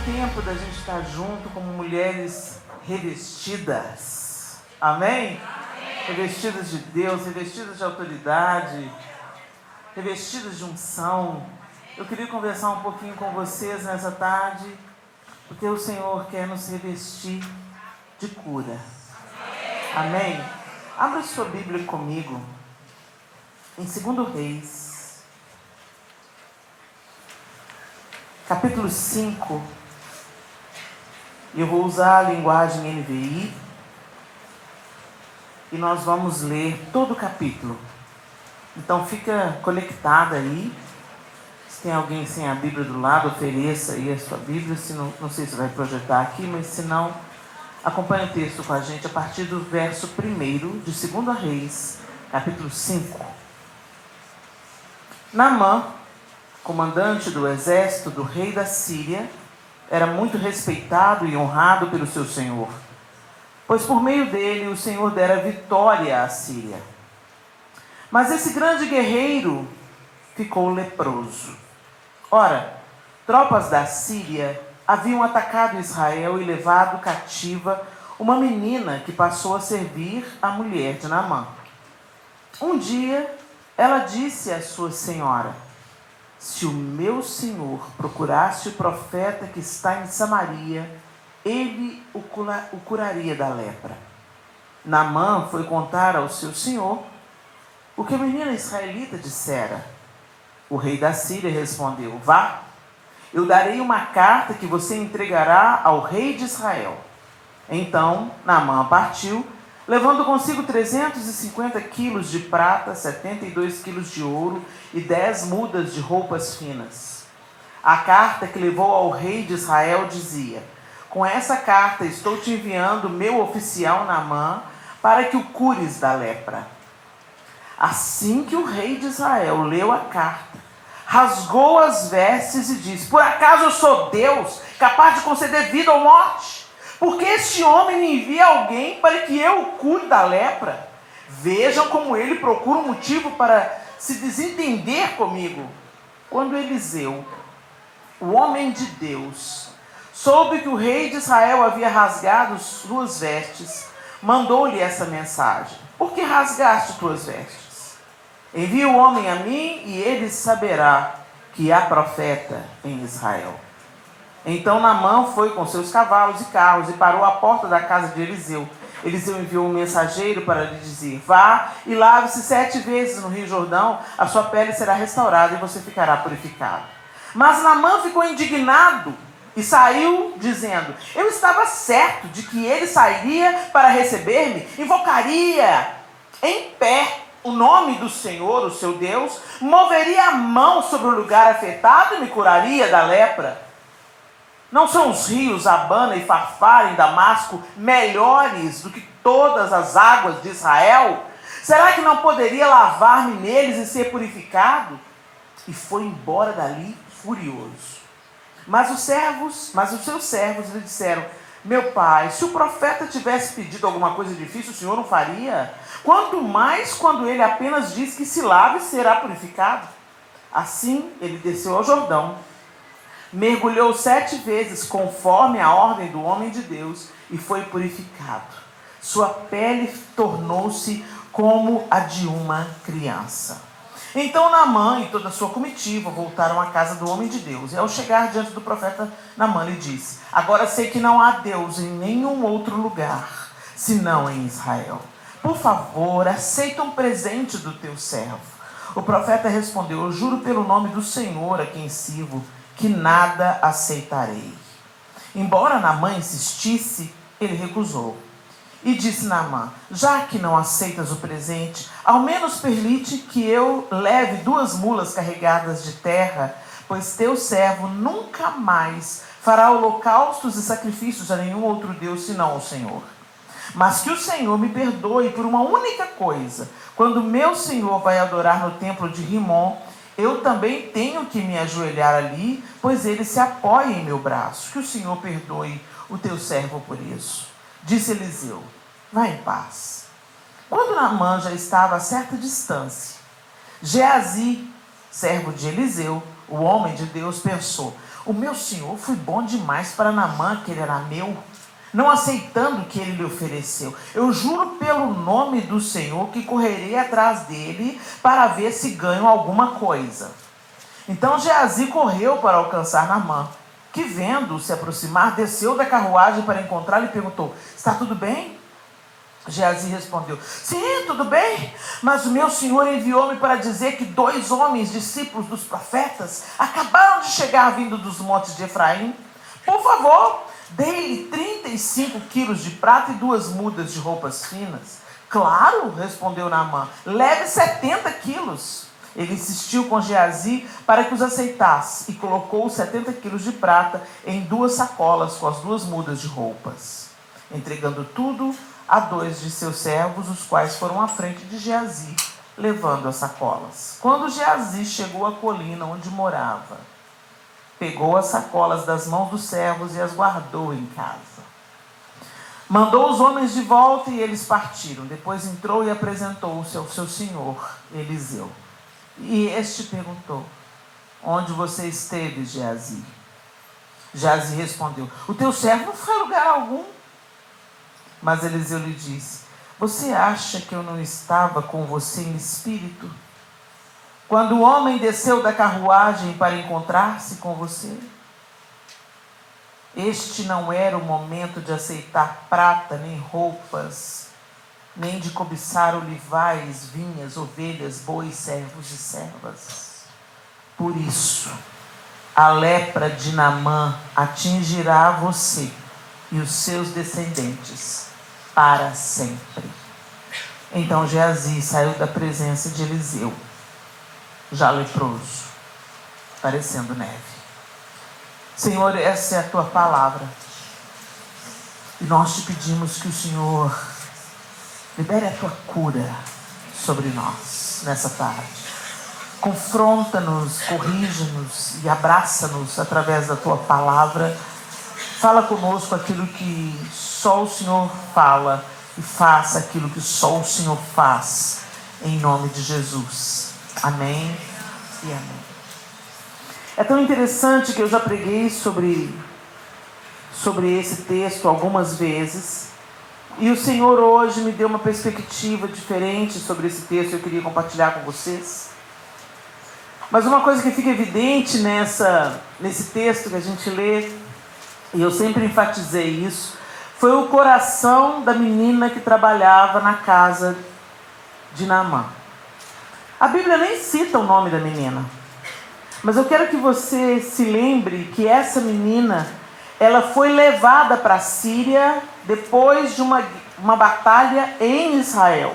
tempo da gente estar junto como mulheres revestidas. Amém? Revestidas de Deus, revestidas de autoridade, revestidas de unção. Eu queria conversar um pouquinho com vocês nessa tarde, porque o Senhor quer nos revestir de cura. Amém? Abra sua Bíblia comigo em 2 Reis, capítulo 5. Eu vou usar a linguagem NVI e nós vamos ler todo o capítulo. Então fica conectada aí. Se tem alguém sem a Bíblia do lado, ofereça aí a sua Bíblia. Se não sei se vai projetar aqui, mas se não, acompanhe o texto com a gente a partir do verso 1 de 2 Reis, capítulo 5. Naamã, comandante do exército do rei da Síria, era muito respeitado e honrado pelo seu senhor, pois por meio dele o Senhor dera vitória à Síria. Mas esse grande guerreiro ficou leproso. Ora, tropas da Síria haviam atacado Israel e levado cativa uma menina que passou a servir a mulher de Naamã. Um dia, ela disse à sua senhora: se o meu senhor procurasse o profeta que está em Samaria, ele o curaria da lepra. Naamã foi contar ao seu senhor o que a menina israelita dissera. O rei da Síria respondeu: vá, eu darei uma carta que você entregará ao rei de Israel. Então Naamã partiu, levando consigo 350 quilos de prata, 72 quilos de ouro e 10 mudas de roupas finas. A carta que levou ao rei de Israel dizia: com essa carta estou te enviando meu oficial Naamã para que o cures da lepra. Assim que o rei de Israel leu a carta, rasgou as vestes e disse: por acaso eu sou Deus, capaz de conceder vida ou morte? Porque este homem me envia alguém para que eu o cure da lepra? Vejam como ele procura um motivo para se desentender comigo. Quando Eliseu, o homem de Deus, soube que o rei de Israel havia rasgado suas vestes, mandou-lhe essa mensagem: por que rasgaste tuas vestes? Envia o homem a mim e ele saberá que há profeta em Israel. Então Naamã foi com seus cavalos e carros e parou à porta da casa de Eliseu. Eliseu enviou um mensageiro para lhe dizer: vá e lave-se 7 vezes no rio Jordão, a sua pele será restaurada e você ficará purificado. Mas Naamã ficou indignado e saiu dizendo: eu estava certo de que ele sairia para receber-me, invocaria em pé o nome do Senhor, o seu Deus, moveria a mão sobre o lugar afetado e me curaria da lepra. Não são os rios Abana e Farfar em Damasco melhores do que todas as águas de Israel? Será que não poderia lavar-me neles e ser purificado? E foi embora dali furioso. Mas os seus servos lhe disseram: meu pai, se o profeta tivesse pedido alguma coisa difícil, o senhor não faria? Quanto mais quando ele apenas diz que se lave e será purificado. Assim ele desceu ao Jordão, mergulhou 7 vezes conforme a ordem do homem de Deus e foi purificado. Sua pele tornou-se como a de uma criança. Então Naamã e toda a sua comitiva voltaram à casa do homem de Deus. E ao chegar diante do profeta, Naamã lhe disse: agora sei que não há Deus em nenhum outro lugar, senão em Israel. Por favor, aceita um presente do teu servo. O profeta respondeu: eu juro pelo nome do Senhor a quem sirvo, que nada aceitarei. Embora Naamã insistisse, ele recusou. E disse Naamã: já que não aceitas o presente, ao menos permite que eu leve 2 mulas carregadas de terra, pois teu servo nunca mais fará holocaustos e sacrifícios a nenhum outro Deus senão ao Senhor. Mas que o Senhor me perdoe por uma única coisa: quando meu Senhor vai adorar no templo de Rimon, eu também tenho que me ajoelhar ali, pois ele se apoia em meu braço. Que o Senhor perdoe o teu servo por isso. Disse Eliseu: vá em paz. Quando Naamã já estava a certa distância, Geazi, servo de Eliseu, o homem de Deus, pensou: o meu senhor foi bom demais para Naamã, que ele era meu, não aceitando o que ele lhe ofereceu. Eu juro pelo nome do Senhor que correrei atrás dele para ver se ganho alguma coisa. Então Geazi correu para alcançar Naamã, que vendo se aproximar, desceu da carruagem para encontrá-lo e perguntou: está tudo bem? Geazi respondeu: sim, tudo bem, mas o meu senhor enviou-me para dizer que 2 homens, discípulos dos profetas, acabaram de chegar vindo dos montes de Efraim. Por favor, dei-lhe 35 quilos de prata e 2 mudas de roupas finas. Claro, respondeu Naamã, leve 70 quilos. Ele insistiu com Geazi para que os aceitasse e colocou os 70 quilos de prata em 2 sacolas com as 2 mudas de roupas, entregando tudo a 2 de seus servos, os quais foram à frente de Geazi, levando as sacolas. Quando Geazi chegou à colina onde morava, pegou as sacolas das mãos dos servos e as guardou em casa. Mandou os homens de volta e eles partiram. Depois entrou e apresentou-se ao seu senhor, Eliseu. E este perguntou: onde você esteve, Geazi? Geazi respondeu: o teu servo não foi a lugar algum. Mas Eliseu lhe disse: você acha que eu não estava com você em espírito, quando o homem desceu da carruagem para encontrar-se com você? Este não era o momento de aceitar prata, nem roupas, nem de cobiçar olivais, vinhas, ovelhas, bois, servos e servas. Por isso, a lepra de Naamã atingirá você e os seus descendentes para sempre. Então Geazi saiu da presença de Eliseu, já leproso, parecendo neve. Senhor, essa é a tua palavra, e nós te pedimos que o Senhor libere a tua cura sobre nós nessa tarde. Confronta-nos, corrige-nos e abraça-nos através da tua palavra. Fala conosco aquilo que só o Senhor fala e faça aquilo que só o Senhor faz, em nome de Jesus. Amém e amém. É tão interessante que eu já preguei sobre esse texto algumas vezes, e o Senhor hoje me deu uma perspectiva diferente sobre esse texto. Eu queria compartilhar com vocês. Mas uma coisa que fica evidente nesse texto que a gente lê, e eu sempre enfatizei isso, foi o coração da menina que trabalhava na casa de Naamã. A Bíblia nem cita o nome da menina, mas eu quero que você se lembre que essa menina, ela foi levada para a Síria depois de uma batalha em Israel.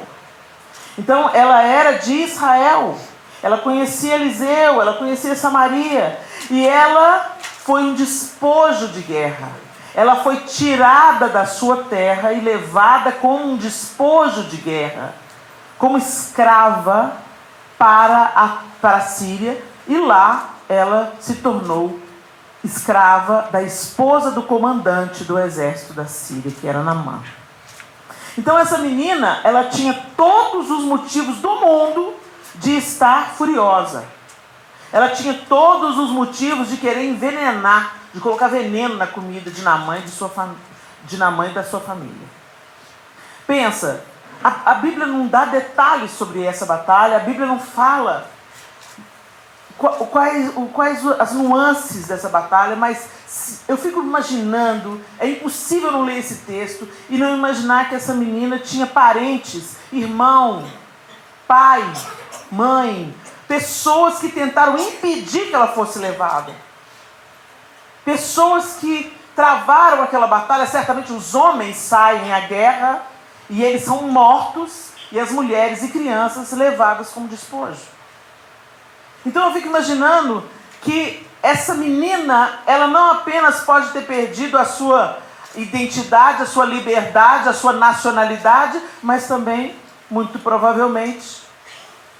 Então ela era de Israel, ela conhecia Eliseu, ela conhecia Samaria, e ela foi um despojo de guerra. Ela foi tirada da sua terra e levada como um despojo de guerra, como escrava para a Síria, e lá ela se tornou escrava da esposa do comandante do exército da Síria, que era Naamã. Então essa menina, ela tinha todos os motivos do mundo de estar furiosa. Ela tinha todos os motivos de querer envenenar, de colocar veneno na comida de Naamã e da sua família. Pensa, a Bíblia não dá detalhes sobre essa batalha, a Bíblia não fala quais as nuances dessa batalha, mas eu fico imaginando, é impossível não ler esse texto e não imaginar que essa menina tinha parentes, irmão, pai, mãe, pessoas que tentaram impedir que ela fosse levada. Pessoas que travaram aquela batalha. Certamente os homens saem à guerra e eles são mortos, e as mulheres e crianças levadas como despojo. Então eu fico imaginando que essa menina, ela não apenas pode ter perdido a sua identidade, a sua liberdade, a sua nacionalidade, mas também, muito provavelmente,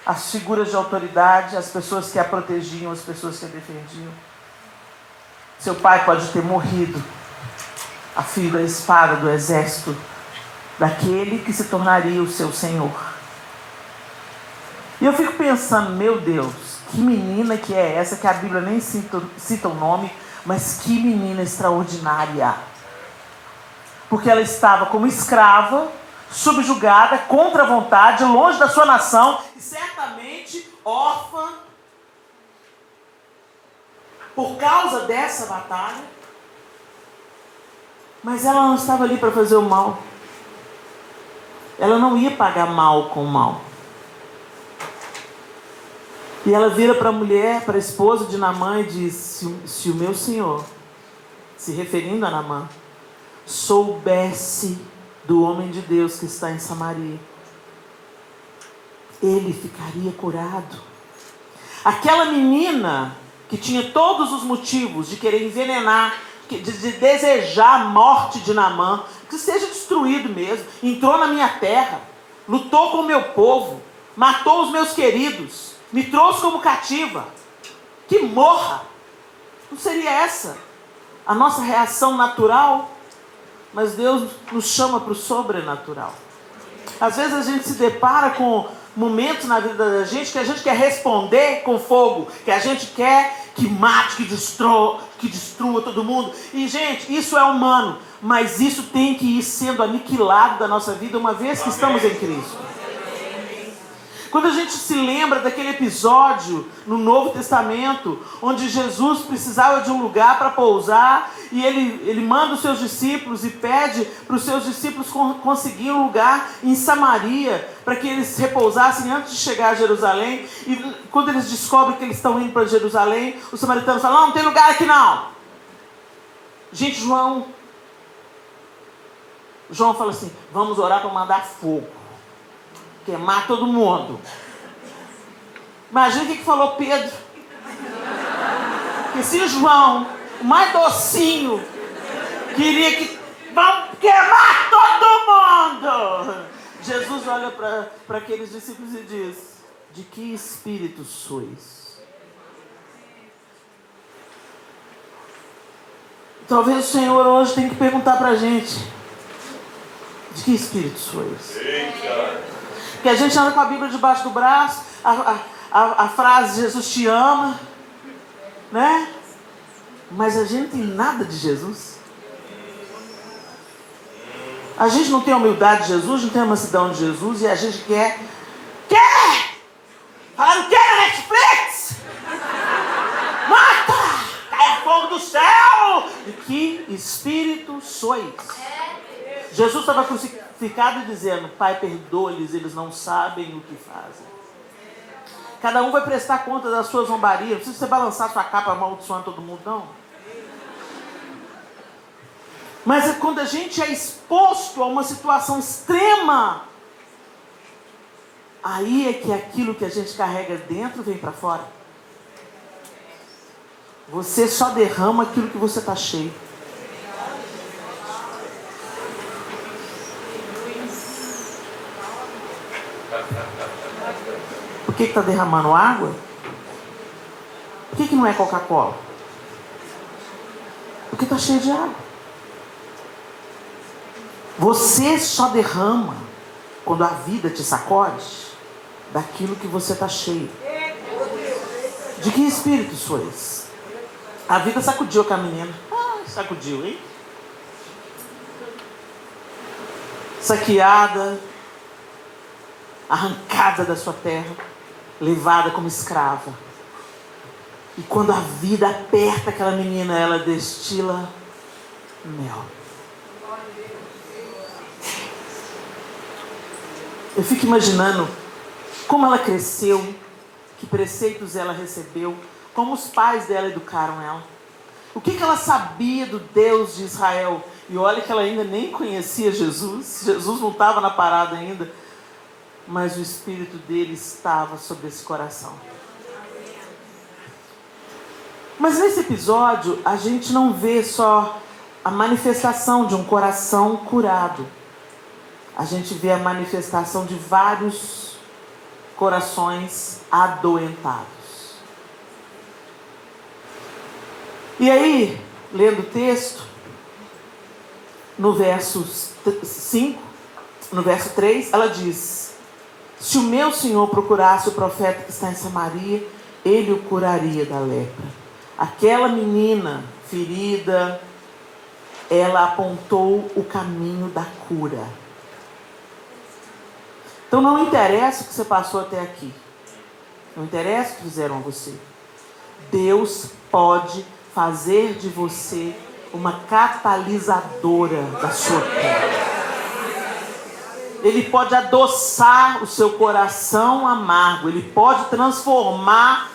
as figuras de autoridade, as pessoas que a protegiam, as pessoas que a defendiam. Seu pai pode ter morrido a fio da espada do exército daquele que se tornaria o seu senhor. E eu fico pensando, meu Deus, que menina que é essa, que a Bíblia nem cita o nome, Mas que menina extraordinária! Porque ela estava como escrava, subjugada, contra a vontade, longe da sua nação, e certamente órfã, por causa dessa batalha. Mas ela não estava ali para fazer o mal. Ela não ia pagar mal com mal. E ela vira para a mulher, para a esposa de Naamã, e diz: se o meu senhor, se referindo a Naamã, soubesse do homem de Deus que está em Samaria, ele ficaria curado. Aquela menina que tinha todos os motivos de querer envenenar, de desejar a morte de Naamã, que seja destruído mesmo, entrou na minha terra, lutou com o meu povo, matou os meus queridos, me trouxe como cativa, que morra. Não seria essa a nossa reação natural? Mas Deus nos chama para o sobrenatural. Às vezes a gente se depara com momentos na vida da gente que a gente quer responder com fogo, que a gente quer que mate, que destrua todo mundo. E gente, isso é humano, mas isso tem que ir sendo aniquilado da nossa vida uma vez que estamos em Cristo. Quando a gente se lembra daquele episódio no Novo Testamento, onde Jesus precisava de um lugar para pousar, e ele manda os seus discípulos e pede para os seus discípulos conseguir um lugar em Samaria, para que eles repousassem antes de chegar a Jerusalém. E quando eles descobrem que eles estão indo para Jerusalém, os samaritanos falam: não tem lugar aqui não. Gente, João fala assim: vamos orar para mandar fogo, queimar todo mundo. Imagina o que falou Pedro. Que se João, o mais docinho, queria que vamos queimar todo mundo, Jesus olha para aqueles discípulos e diz: de que espírito sois? Talvez o Senhor hoje tenha que perguntar para a gente: de que espírito sois? Que a gente anda com a Bíblia debaixo do braço, a frase Jesus te ama, né? Mas a gente não tem nada de Jesus. A gente não tem a humildade de Jesus, não tem a mansidão de Jesus, e a gente quer falar: não quero Netflix, mata, cai fogo do céu. De que espírito sois? Jesus estava crucificado dizendo: Pai, perdoa-lhes, eles não sabem o que fazem. Cada um vai prestar conta das suas zombarias. Não precisa você balançar sua capa amaldiçoando todo mundo, não. Mas é quando a gente é exposto a uma situação extrema, aí é que aquilo que a gente carrega dentro vem para fora. Você só derrama aquilo que você está cheio. Por que está derramando água? Por que não é Coca-Cola? Porque está cheio de água. Você só derrama quando a vida te sacode daquilo que você está cheio. De que espírito sois? A vida sacudiu com a menina. Sacudiu, hein? Saqueada, arrancada da sua terra, levada como escrava. E quando a vida aperta aquela menina, ela destila mel. Eu fico imaginando como ela cresceu, que preceitos ela recebeu, como os pais dela educaram ela. O que ela sabia do Deus de Israel? E olha que ela ainda nem conhecia Jesus. Jesus não estava na parada ainda. Mas o Espírito dele estava sobre esse coração. Mas nesse episódio, a gente não vê só a manifestação de um coração curado. A gente vê a manifestação de vários corações adoentados. E aí, lendo o texto, no verso 5, no verso 3, ela diz: se o meu senhor procurasse o profeta que está em Samaria, ele o curaria da lepra. Aquela menina ferida, ela apontou o caminho da cura. Então não interessa o que você passou até aqui. Não interessa o que fizeram a você. Deus pode fazer de você uma catalisadora da sua vida. Ele pode adoçar o seu coração amargo. Ele pode transformar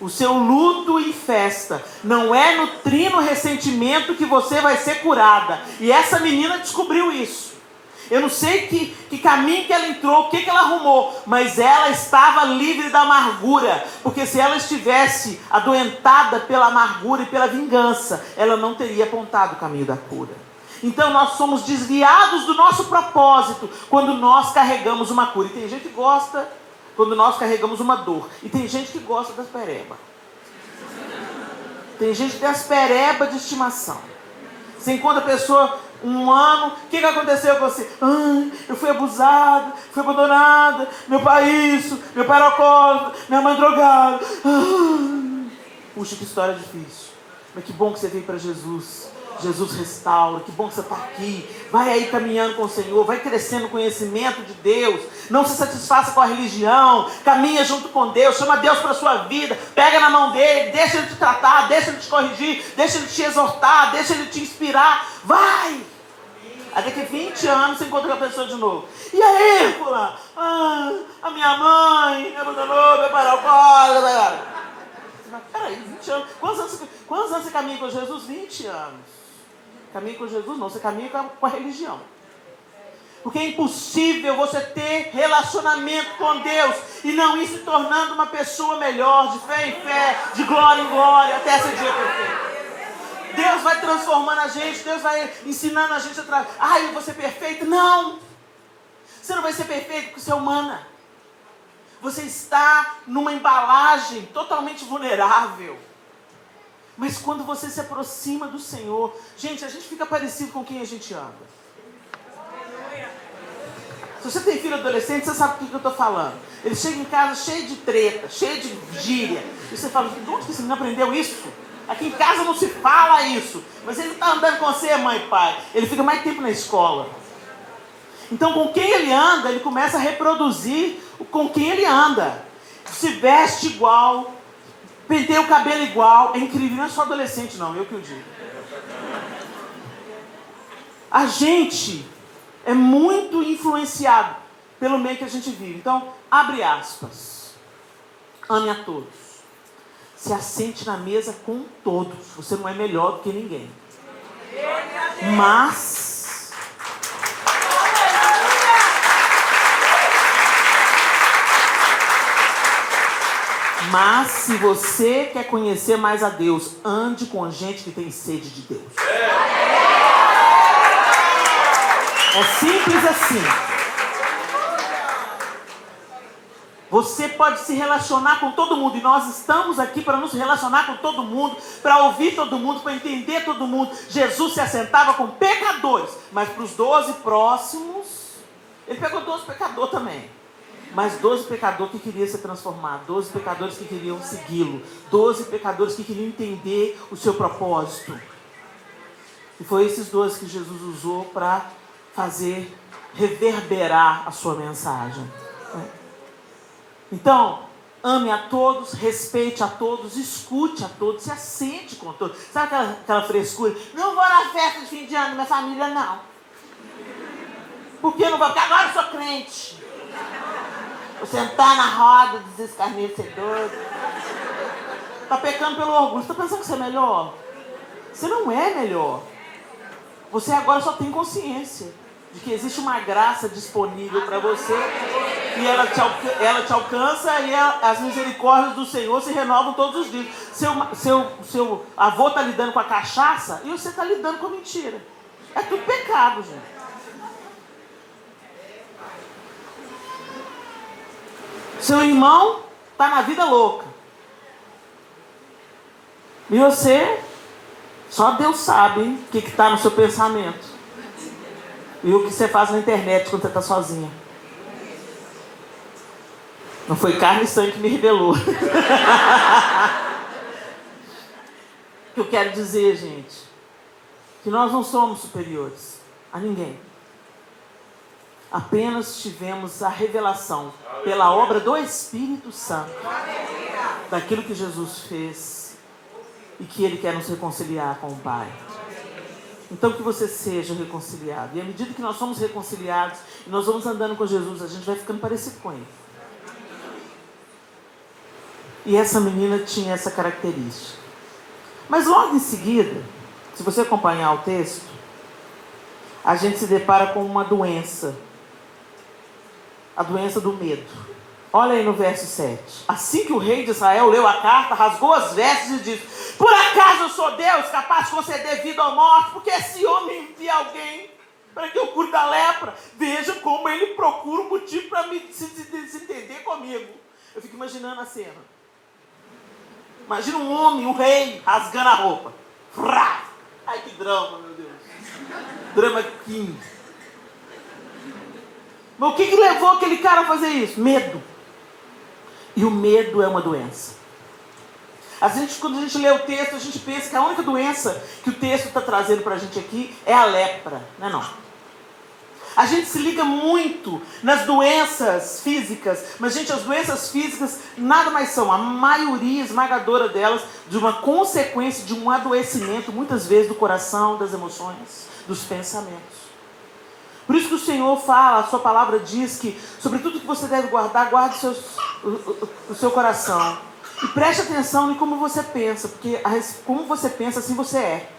o seu luto em festa. Não é nutrindo ressentimento que você vai ser curada. E essa menina descobriu isso. Eu não sei que caminho que ela entrou, o que ela arrumou, mas ela estava livre da amargura. Porque se ela estivesse adoentada pela amargura e pela vingança, ela não teria apontado o caminho da cura. Então nós somos desviados do nosso propósito quando nós carregamos uma cura. E tem gente que gosta quando nós carregamos uma dor. E tem gente que gosta das pereba. Tem gente que tem as pereba de estimação. Você encontra a pessoa um ano, o que aconteceu com você? Eu fui abusada, fui abandonada, meu pai isso, meu pai era alcoólatra, minha mãe drogada. Puxa, que história difícil. Mas que bom que você veio para Jesus. Jesus restaura, que bom que você está aqui. Vai aí caminhando com o Senhor, vai crescendo no conhecimento de Deus. Não se satisfaça com a religião, caminha junto com Deus, chama Deus para a sua vida, pega na mão dele, deixa ele te tratar, deixa ele te corrigir, deixa ele te exortar, deixa ele te inspirar. Vai! Aí daqui a 20 anos você encontra com a pessoa de novo. E aí, fulano? A minha mãe me abandonou, meu pai era alcoólatra. Peraí, 20 anos. Quantos anos você caminha com Jesus? 20 anos. Caminha com Jesus não, você caminha com a religião. Porque é impossível você ter relacionamento com Deus e não ir se tornando uma pessoa melhor, de fé em fé, de glória em glória, até esse dia perfeito. Deus vai transformando a gente, Deus vai ensinando a gente a eu vou ser perfeito. Não! Você não vai ser perfeito porque você é humana. Você está numa embalagem totalmente vulnerável. Mas quando você se aproxima do Senhor, gente, a gente fica parecido com quem a gente anda. Se você tem filho adolescente, você sabe do que eu estou falando. Ele chega em casa cheio de treta, cheio de gíria. E você fala, de onde que esse menino aprendeu isso? Aqui em casa não se fala isso. Mas ele está andando com você, mãe e pai. Ele fica mais tempo na escola. Então, com quem ele anda, ele começa a reproduzir com quem ele anda. Se veste igual, penteia o cabelo igual. É incrível, não é só adolescente não, eu que o digo. A gente é muito influenciado pelo meio que a gente vive. Então, abre aspas. Ame a todos. Se assente na mesa com todos. Você não é melhor do que ninguém. Mas se você quer conhecer mais a Deus, ande com gente que tem sede de Deus. É simples assim. Você pode se relacionar com todo mundo. E nós estamos aqui para nos relacionar com todo mundo, para ouvir todo mundo, para entender todo mundo. Jesus se assentava com pecadores, mas para os 12 próximos, ele pegou 12 pecadores também. Mas 12 pecadores que queriam se transformar, 12 pecadores que queriam segui-lo, 12 pecadores que queriam entender o seu propósito. E foi esses 12 que Jesus usou para fazer reverberar a sua mensagem. Então, ame a todos, respeite a todos, escute a todos, se assente com todos. Sabe aquela frescura? Não vou na festa de fim de ano da minha família, não. Por que não vou? Porque agora eu sou crente. Vou sentar na roda dos escarnecedores. Está pecando pelo orgulho. Você está pensando que você é melhor? Você não é melhor. Você agora só tem consciência de que existe uma graça disponível para você e ela te alcança e as misericórdias do Senhor se renovam todos os dias. Seu avô está lidando com a cachaça e você está lidando com a mentira. É tudo pecado, gente. Seu irmão está na vida louca. E você, só Deus sabe o que está no seu pensamento. E o que você faz na internet quando você está sozinha. Não foi carne e sangue que me revelou. que eu quero dizer, gente, que nós não somos superiores a ninguém. Apenas tivemos a revelação pela obra do Espírito Santo daquilo que Jesus fez e que Ele quer nos reconciliar com o Pai. Então que você seja reconciliado. E à medida que nós somos reconciliados e nós vamos andando com Jesus, a gente vai ficando parecido com Ele. E essa menina tinha essa característica. Mas logo em seguida, se você acompanhar o texto, a gente se depara com uma doença. A doença do medo. Olha aí no verso 7. Assim que o rei de Israel leu a carta, rasgou as vestes e disse: por acaso eu sou Deus capaz de conceder vida ou morte? Porque esse homem envia alguém para que eu cure da lepra. Veja como ele procura um motivo para se desentender comigo. Eu fico imaginando a cena. Imagina um homem, um rei, rasgando a roupa. Frá! Ai, que drama, meu Deus. Drama 15. Mas o que levou aquele cara a fazer isso? Medo. E o medo é uma doença. Quando a gente lê o texto, a gente pensa que a única doença que o texto está trazendo para a gente aqui é a lepra. Não é não. A gente se liga muito nas doenças físicas, mas, gente, as doenças físicas nada mais são, a maioria esmagadora delas, de uma consequência de um adoecimento, muitas vezes, do coração, das emoções, dos pensamentos. Por isso que o Senhor fala, a sua palavra diz que, sobre tudo que você deve guardar, guarde o seu coração. E preste atenção em como você pensa, porque como você pensa, assim você é.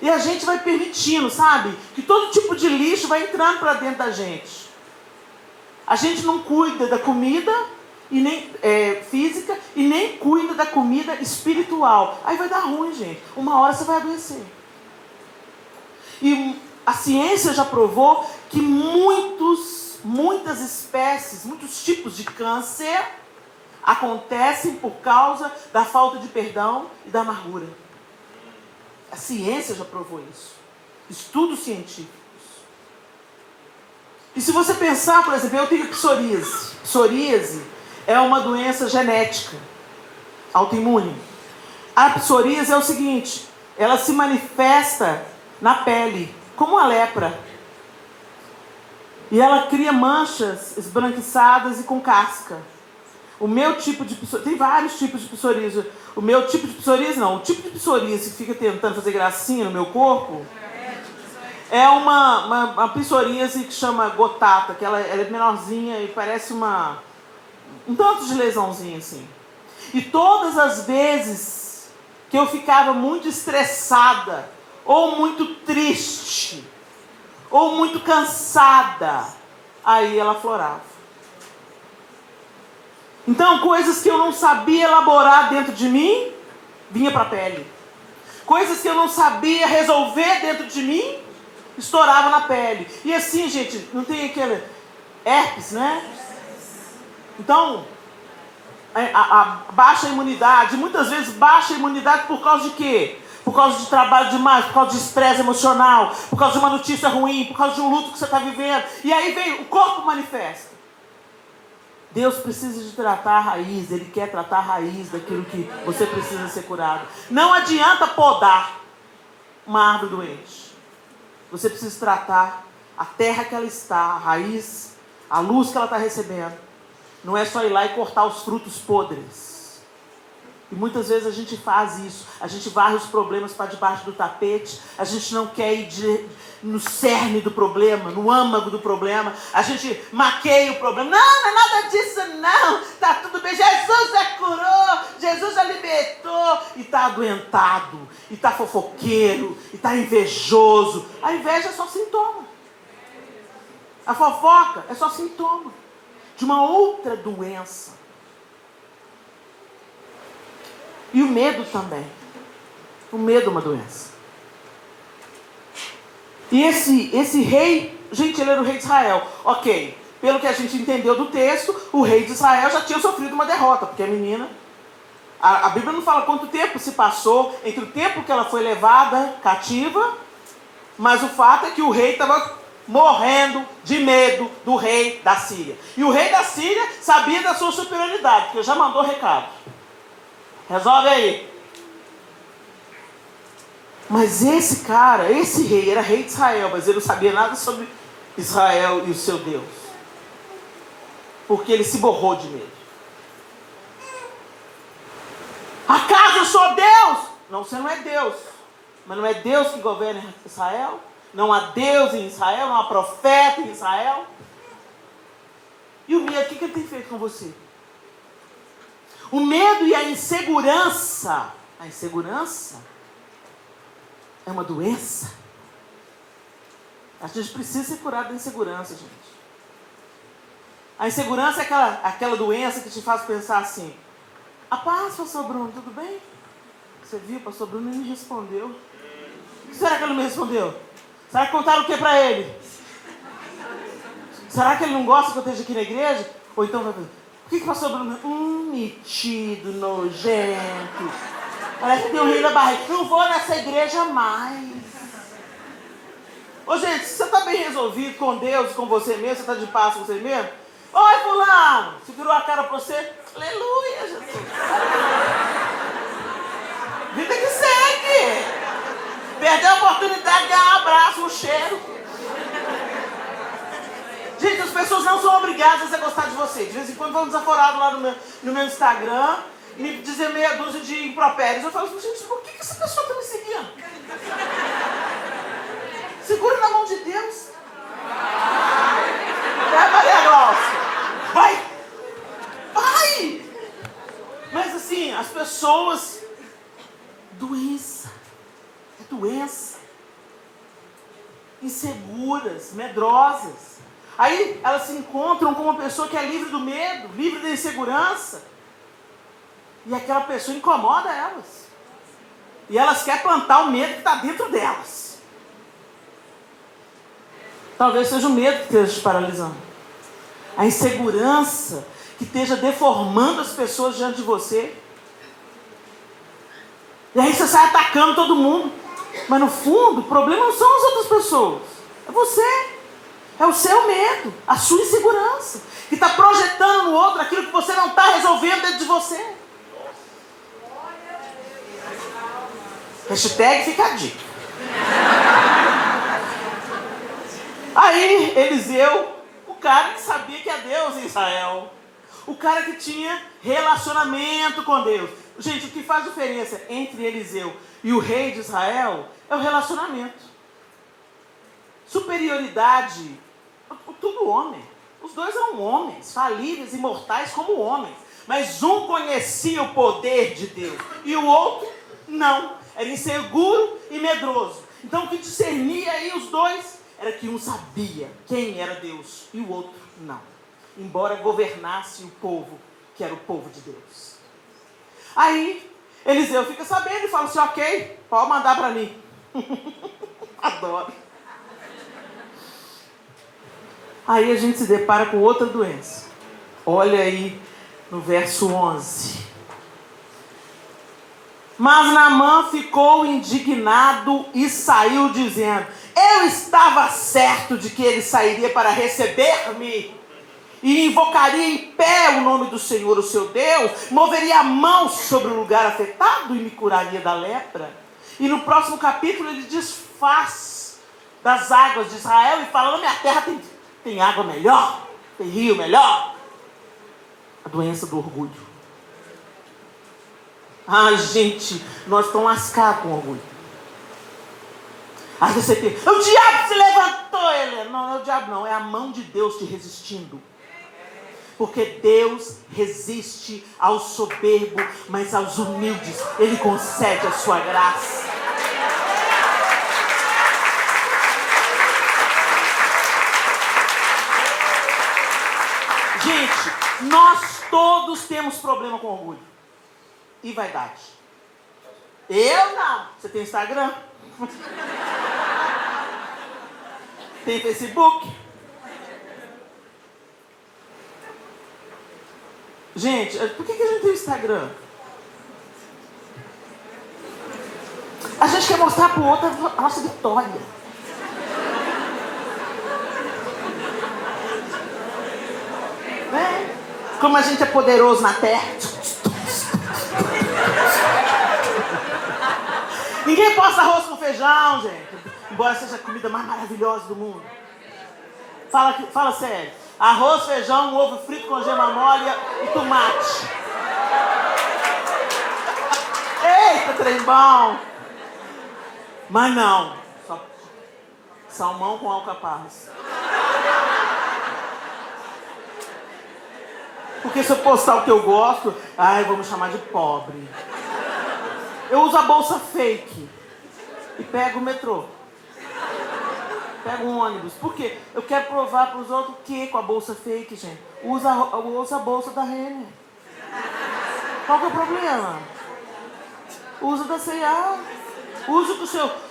E a gente vai permitindo, sabe, que todo tipo de lixo vai entrando para dentro da gente. A gente não cuida da comida e nem, física e nem cuida da comida espiritual. Aí vai dar ruim, gente. Uma hora você vai adoecer. E a ciência já provou que muitas espécies, muitos tipos de câncer acontecem por causa da falta de perdão e da amargura. A ciência já provou isso. Estudos científicos. E se você pensar, por exemplo, eu tenho psoríase. Psoríase é uma doença genética, autoimune. A psoríase é o seguinte, ela se manifesta na pele, como a lepra. E ela cria manchas esbranquiçadas e com casca. O meu tipo de psoríase, tem vários tipos de psoríase. O meu tipo de psoríase não, o tipo de psoríase que fica tentando fazer gracinha no meu corpo é uma psoríase que chama gotata, que ela é menorzinha e parece um tanto de lesãozinha assim. E todas as vezes que eu ficava muito estressada, ou muito triste, ou muito cansada, aí ela florava. Então, coisas que eu não sabia elaborar dentro de mim, vinha para a pele. Coisas que eu não sabia resolver dentro de mim, estourava na pele. E assim, gente, não tem aquele herpes, né? Então, a baixa imunidade, muitas vezes baixa imunidade por causa de quê? Por causa de trabalho demais, por causa de estresse emocional, por causa de uma notícia ruim, por causa de um luto que você está vivendo. E aí vem, o corpo manifesta. Deus precisa de tratar a raiz, Ele quer tratar a raiz daquilo que você precisa ser curado. Não adianta podar uma árvore doente. Você precisa tratar a terra que ela está, a raiz, a luz que ela está recebendo. Não é só ir lá e cortar os frutos podres. E muitas vezes a gente faz isso. A gente varre os problemas para debaixo do tapete. A gente não quer ir no cerne do problema, no âmago do problema. A gente maqueia o problema. Não é nada disso não. Está tudo bem. Jesus já curou. Jesus já libertou. E está adoentado. E está fofoqueiro. E está invejoso. A inveja é só sintoma. A fofoca é só sintoma de uma outra doença. E o medo também. O medo é uma doença. E esse rei, gente, ele era o rei de Israel. Ok, pelo que a gente entendeu do texto, o rei de Israel já tinha sofrido uma derrota, porque a menina... A Bíblia não fala quanto tempo se passou entre o tempo que ela foi levada cativa, mas o fato é que o rei estava morrendo de medo do rei da Síria. E o rei da Síria sabia da sua superioridade, porque já mandou recado. Resolve aí. Mas esse cara, esse rei, era rei de Israel, mas ele não sabia nada sobre Israel e o seu Deus. Porque ele se borrou de medo. Acaso eu sou Deus? Não, você não é Deus. Mas não é Deus que governa Israel? Não há Deus em Israel? Não há profeta em Israel? E o medo, o que ele tem feito com você? O medo e a insegurança. A insegurança é uma doença. A gente precisa ser curado da insegurança, gente. A insegurança é aquela doença que te faz pensar assim: a paz, pastor Bruno, tudo bem? Você viu, pastor Bruno nem me respondeu. O que será que ele não me respondeu? Será que contaram o que para ele? Será que ele não gosta que eu esteja aqui na igreja? Ou então vai fazer: por que o pastor Bruno... metido, nojento. Parece que tem um rio na barriga. Não vou nessa igreja mais. Ô gente, se você está bem resolvido com Deus, com você mesmo, você está de paz com você mesmo? Oi, fulano! Se virou a cara para você, aleluia, Jesus. Vida que segue. Perdeu a oportunidade de ganhar um abraço, um cheiro. Gente, as pessoas não são obrigadas a gostar de você. De vez em quando vão desaforados lá no meu Instagram, me dizer meia dúzia de impropérios. Eu falo assim: gente, por que essa pessoa está me seguindo? Segura na mão de Deus. É, Maria Grossa. Vai! Vai! Mas assim, as pessoas... Doença. É doença. Inseguras, medrosas. Aí elas se encontram com uma pessoa que é livre do medo, livre da insegurança. E aquela pessoa incomoda elas. E elas querem plantar o medo que está dentro delas. Talvez seja o medo que esteja te paralisando. A insegurança que esteja deformando as pessoas diante de você. E aí você sai atacando todo mundo. Mas no fundo, o problema não são as outras pessoas. É você. É o seu medo, a sua insegurança, que está projetando no outro aquilo que você não está resolvendo dentro de você. Hashtag fica a dica. Aí, Eliseu, o cara que sabia que é Deus em Israel, o cara que tinha relacionamento com Deus. Gente, o que faz diferença entre Eliseu e o rei de Israel é o relacionamento. Superioridade, tudo homem. Os dois eram homens, falíveis e mortais como homens. Mas um conhecia o poder de Deus e o outro não. Era inseguro e medroso. Então o que discernia aí os dois era que um sabia quem era Deus e o outro não. Embora governasse o povo, que era o povo de Deus. Aí Eliseu fica sabendo e fala assim: ok, pode mandar para mim. Adoro. Aí a gente se depara com outra doença. Olha aí no verso 11. Mas Naamã ficou indignado e saiu dizendo: eu estava certo de que ele sairia para receber-me e invocaria em pé o nome do Senhor, o seu Deus, moveria a mão sobre o lugar afetado e me curaria da lepra. E no próximo capítulo ele desfaz das águas de Israel e fala: na minha terra tem água melhor, tem rio melhor. A doença do orgulho. Ah, gente, nós estamos lascados com orgulho. Aí você pensa: o diabo se levantou, Helena. Não é o diabo não, é a mão de Deus te resistindo. Porque Deus resiste ao soberbo, mas aos humildes Ele concede a sua graça. Gente, nós todos temos problema com orgulho e vaidade. Eu não. Você tem Instagram? Tem Facebook? Gente, por que a gente tem Instagram? A gente quer mostrar para o outro a nossa vitória. Né? Como a gente é poderoso na terra. Ninguém posta arroz com feijão, gente. Embora seja a comida mais maravilhosa do mundo. Fala sério. Arroz, feijão, um ovo frito com gema mole e tomate. Eita, trem bom. Mas não. Só salmão com alcaparras. Porque se eu postar o que eu gosto, vou me chamar de pobre. Eu uso a bolsa fake e pego o metrô. Pego um ônibus. Por quê? Eu quero provar para os outros que com a bolsa fake, gente. Usa a bolsa da Renner. Qual que é o problema? Usa da C&A. Usa que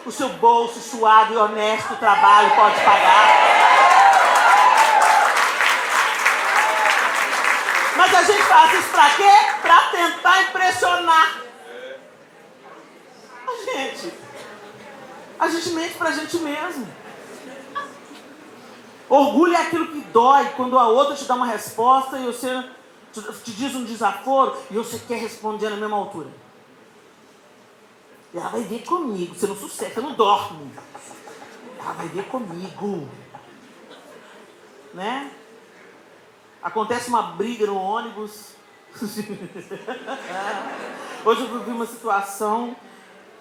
o seu bolso suado e honesto trabalho pode pagar. Mas a gente faz isso pra quê? Pra tentar impressionar. A gente mente pra gente mesmo. Orgulho é aquilo que dói quando a outra te dá uma resposta e você te diz um desaforo e você quer responder na mesma altura. E ela vai ver comigo. Você não sossega, você não dorme. Ela vai ver comigo. Né? Acontece uma briga no ônibus. Hoje eu vi uma situação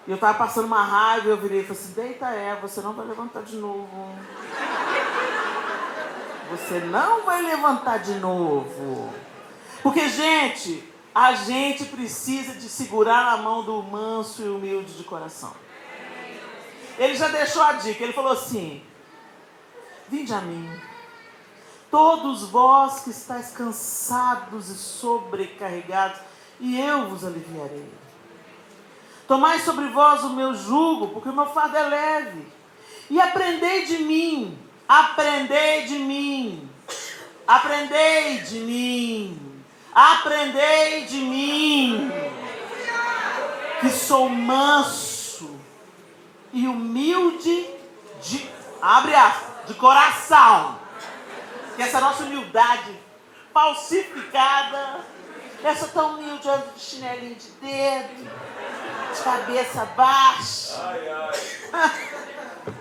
e eu estava passando uma raiva e eu virei e falei assim: deita, você não vai levantar de novo. Você não vai levantar de novo. Porque, gente, a gente precisa de segurar na mão do manso e humilde de coração. Ele já deixou a dica. Ele falou assim: vinde a mim, todos vós que estáis cansados e sobrecarregados, e eu vos aliviarei. Tomai sobre vós o meu jugo, porque o meu fardo é leve. E aprendei de mim. Aprendei de mim, aprendei de mim, aprendei de mim, que sou manso e humilde de coração. Que essa nossa humildade falsificada, essa tão humilde de chinelinho de dedo, de cabeça baixa.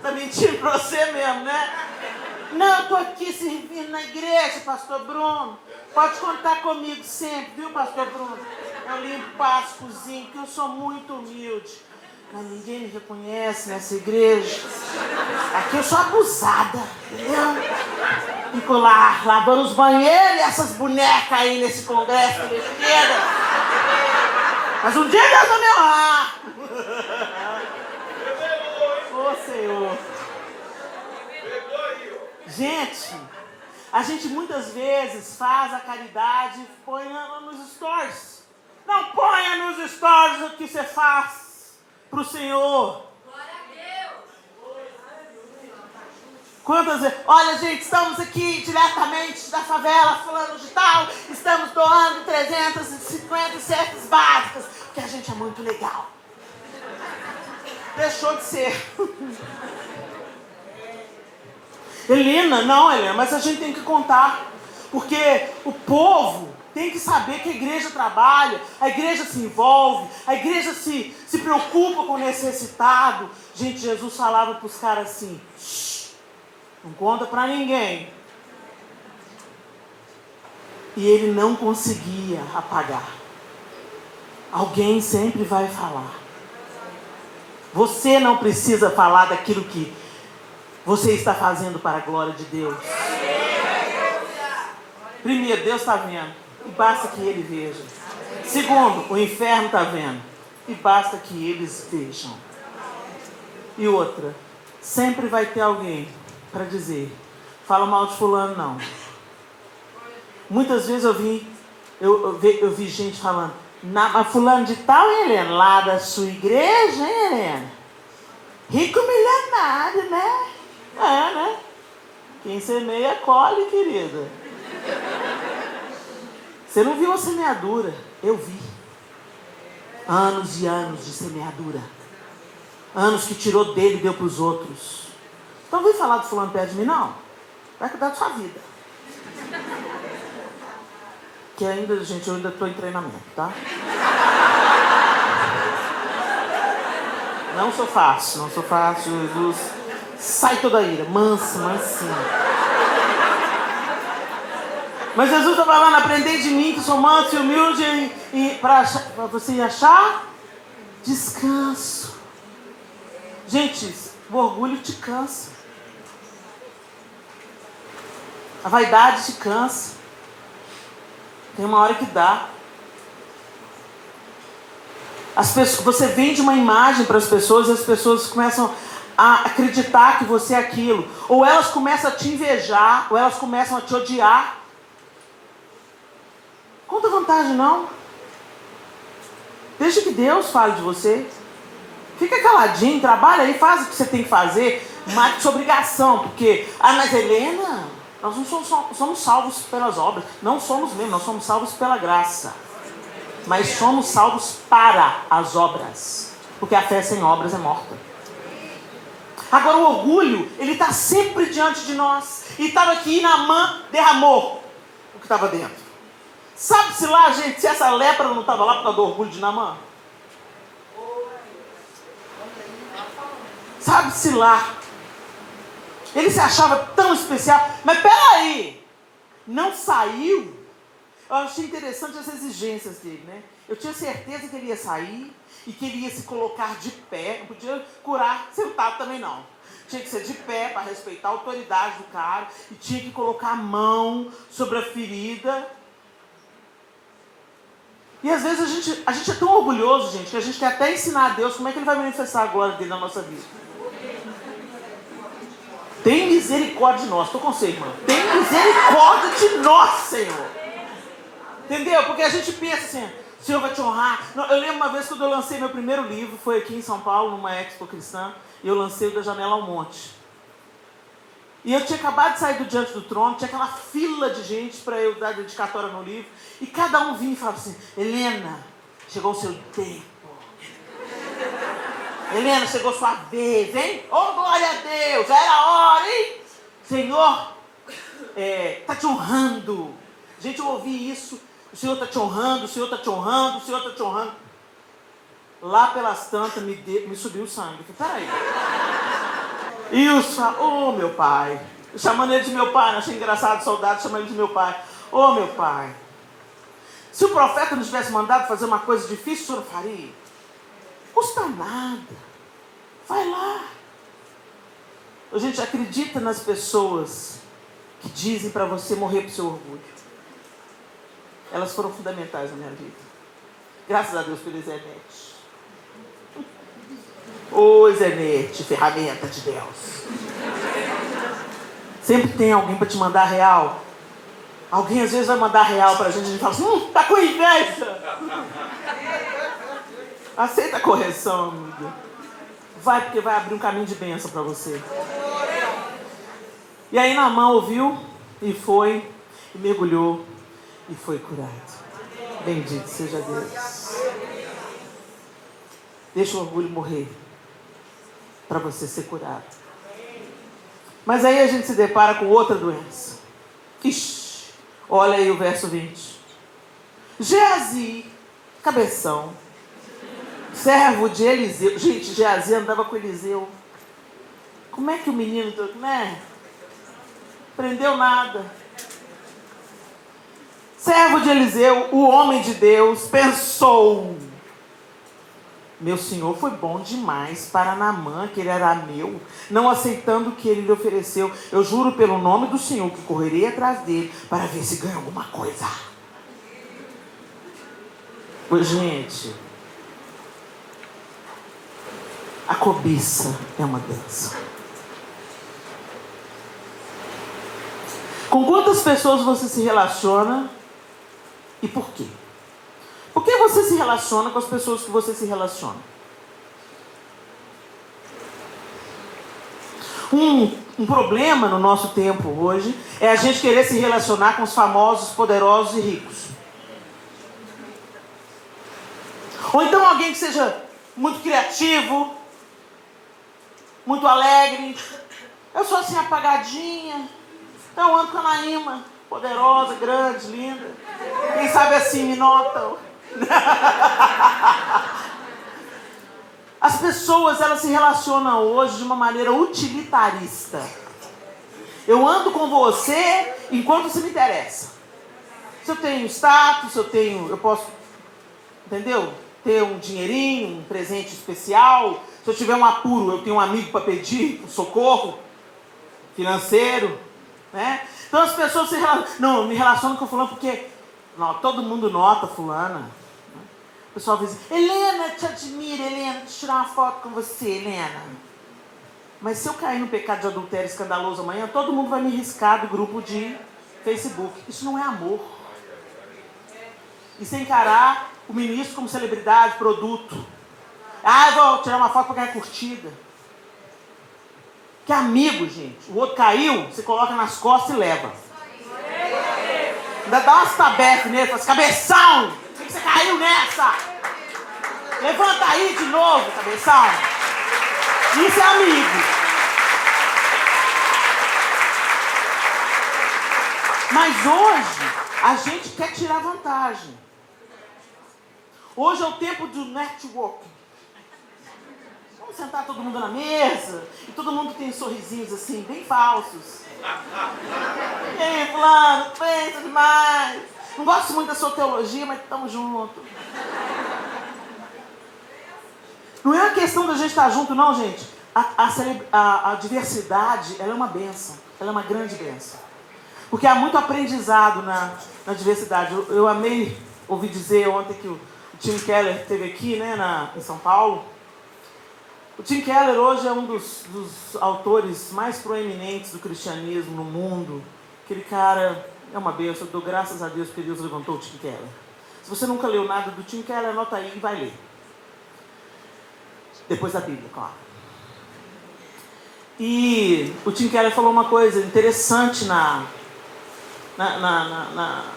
Tá mentindo pra você mesmo, né? Não, eu tô aqui servindo na igreja, pastor Bruno. Pode contar comigo sempre, viu, pastor Bruno? Eu limpo, passo, cozinho, porque eu sou muito humilde. Mas ninguém me reconhece nessa igreja. Aqui eu sou abusada, entendeu? Fico lá, lavando os banheiros e essas bonecas aí nesse congresso da esquerda. Mas um dia Deus vai me honrar. Ô, Senhor. Gente, a gente muitas vezes faz a caridade e põe nos stories. Não ponha nos stories o que você faz pro Senhor. Glória a Deus. Quantas vezes? Olha, gente, estamos aqui diretamente da favela, falando de tal, estamos doando 350 cestas básicas, porque a gente é muito legal. Deixou de ser. Helena, mas a gente tem que contar, porque o povo tem que saber que a igreja trabalha, a igreja se envolve, a igreja se preocupa com o necessitado. Gente, Jesus falava para os caras assim: não conta para ninguém. E ele não conseguia apagar. Alguém sempre vai falar. Você não precisa falar daquilo que você está fazendo para a glória de Deus. Primeiro, Deus está vendo, e basta que Ele veja. Segundo, o inferno está vendo, e basta que eles vejam. E outra, sempre vai ter alguém para dizer: fala mal de fulano não. Muitas vezes eu vi gente falando: mas fulano de tal, hein, Helena? Lá da sua igreja, hein, Helena? Rico milionário, né? É, né? Quem semeia, colhe, querida. Você não viu a semeadura? Eu vi. Anos e anos de semeadura. Anos que tirou dele e deu para os outros. Então vem falar do fulano perto de mim, não. Vai cuidar da sua vida. Que ainda, gente, eu ainda estou em treinamento, tá? Não sou fácil, Jesus. Sai toda a ira, mansinho. Mas Jesus está falando, aprendei de mim, que sou manso e humilde, para você achar descanso. Gente, o orgulho te cansa. A vaidade te cansa. Tem uma hora que dá. Você vende uma imagem para as pessoas e as pessoas começam a acreditar que você é aquilo. Ou elas começam a te invejar, ou elas começam a te odiar. Conta vantagem não. Deixa que Deus fale de você. Fica caladinho, trabalha aí, faz o que você tem que fazer. Mate sua obrigação, porque... mas Helena, nós não somos salvos pelas obras. Não somos mesmo, nós somos salvos pela graça. Mas somos salvos para as obras. Porque a fé sem obras é morta. Agora o orgulho, ele está sempre diante de nós. E estava aqui, Naamã derramou o que estava dentro. Sabe-se lá, gente, se essa lepra não estava lá por causa do orgulho de Naamã? Sabe-se lá. Ele se achava tão especial. Mas peraí, não saiu? Eu achei interessante as exigências dele, né? Eu tinha certeza que ele ia sair e que ele ia se colocar de pé. Não podia curar sentado também não. Tinha que ser de pé para respeitar a autoridade do cara. E tinha que colocar a mão sobre a ferida. E às vezes a gente é tão orgulhoso, gente, que a gente quer até ensinar a Deus como é que Ele vai manifestar a glória dele na nossa vida. Tem misericórdia de nós. Estou com você, irmão. Tem misericórdia de nós, Senhor. Entendeu? Porque a gente pensa assim, o Senhor vai te honrar. Eu lembro uma vez quando eu lancei meu primeiro livro, foi aqui em São Paulo, numa expo cristã, e eu lancei o Da Janela ao Monte. E eu tinha acabado de sair do Diante do Trono, tinha aquela fila de gente para eu dar dedicatória no livro, e cada um vinha e falava assim, Helena, chegou o seu tempo. Helena, chegou sua vez, hein? Oh, glória a Deus, já era a hora, hein? Senhor, está te honrando. Gente, eu ouvi isso. O Senhor está te honrando, o Senhor está te honrando, o Senhor está te honrando. Lá pelas tantas me subiu o sangue. Eu falei, peraí. E oh meu pai. Chamando ele de meu pai, achei engraçado o soldado chamando ele de meu pai. Oh meu pai. Se o profeta nos tivesse mandado fazer uma coisa difícil, o senhor faria? Custa nada. Vai lá. A gente acredita nas pessoas que dizem para você morrer pro seu orgulho. Elas foram fundamentais na minha vida. Graças a Deus pelo Zenete. Ô Zenete, ferramenta de Deus. Sempre tem alguém para te mandar real. Alguém às vezes vai mandar real para a gente fala assim, tá com inveja. Aceita a correção, amiga. Vai, porque vai abrir um caminho de bênção para você. E aí Naamã ouviu, e foi, e mergulhou, e foi curado. Bendito seja Deus. Deixa o orgulho morrer, para você ser curado. Mas aí a gente se depara com outra doença. Ixi, olha aí o verso 20. Geazi, cabeção, servo de Eliseu. Gente, Geazi andava com Eliseu. Como é que o menino, né? Aprendeu nada. Servo de Eliseu, o homem de Deus, pensou: meu senhor foi bom demais para Naamã, que ele era meu, não aceitando o que ele lhe ofereceu. Eu juro pelo nome do Senhor que correrei atrás dele para ver se ganha alguma coisa. Pois, gente, a cobiça é uma bênção. Com quantas pessoas você se relaciona e por quê? Por que você se relaciona com as pessoas que você se relaciona? Um problema no nosso tempo hoje é a gente querer se relacionar com os famosos, poderosos e ricos. Ou então alguém que seja muito criativo, muito alegre. Eu sou assim apagadinha. Então eu ando com a Naíma, poderosa, grande, linda. Quem sabe assim me notam. As pessoas, elas se relacionam hoje de uma maneira utilitarista. Eu ando com você enquanto você me interessa. Se eu tenho status, eu posso, entendeu? Ter um dinheirinho, um presente especial. Se eu tiver um apuro, eu tenho um amigo para pedir um socorro financeiro, né? Então as pessoas se relacionam. Não, eu me relaciono com fulano porque não, todo mundo nota fulana. O pessoal diz, Helena, te admiro, Helena, deixa eu tirar uma foto com você, Helena. Mas se eu cair no pecado de adultério escandaloso amanhã, todo mundo vai me riscar do grupo de Facebook. Isso não é amor. Isso é encarar o ministro como celebridade, produto. Ah, eu vou tirar uma foto para ganhar curtida. Que amigo, gente. O outro caiu, você coloca nas costas e leva. Ainda dá umas tabefes nele, fala assim, cabeção! Por que você caiu nessa? Levanta aí de novo, cabeção. Isso é amigo. Mas hoje, a gente quer tirar vantagem. Hoje é o tempo do networking. Vamos sentar todo mundo na mesa e todo mundo tem sorrisinhos assim, bem falsos. E aí, fulano, pensa demais. Não gosto muito da sua teologia, mas estamos juntos. Não é uma questão da gente estar junto, não, gente. A diversidade, ela é uma bênção. Ela é uma grande bênção. Porque há muito aprendizado na diversidade. Eu amei ouvir dizer ontem que o Tim Keller esteve aqui, né, em São Paulo. O Tim Keller hoje é um dos autores mais proeminentes do cristianismo no mundo. Aquele cara é uma bênção. Eu dou graças a Deus porque Deus levantou o Tim Keller. Se você nunca leu nada do Tim Keller, anota aí e vai ler. Depois da Bíblia, claro. E o Tim Keller falou uma coisa interessante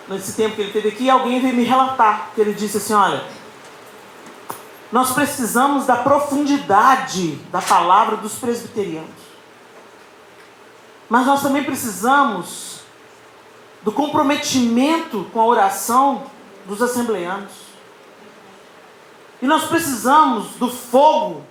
nesse tempo que ele teve aqui. Alguém veio me relatar que ele disse assim, olha, nós precisamos da profundidade da palavra dos presbiterianos, mas nós também precisamos do comprometimento com a oração dos assembleanos, e nós precisamos do fogo